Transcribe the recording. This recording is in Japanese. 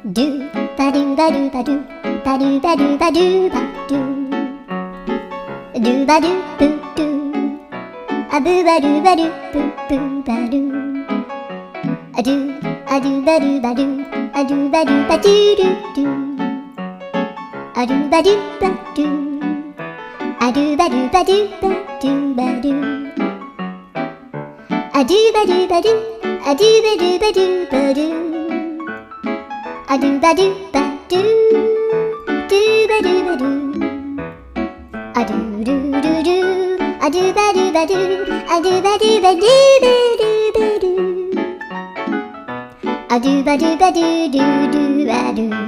ドゥバドゥバドゥバドゥバドゥバドゥバドゥバドゥドゥバドゥブドゥアブバドゥバドゥブブバドゥアドゥアドゥバドゥバドゥアドゥバドゥバドゥドゥドゥアドゥバドゥバドゥアドゥバドゥバドゥバドゥバドゥアドゥバドゥバドゥアドゥバドゥバドゥバドゥアドゥバドゥバドゥドゥバドゥバドゥアドゥルルルアドゥバドゥバドゥアドゥバドゥバドゥバドゥバドゥアドゥバドゥバドゥドゥドゥバドゥ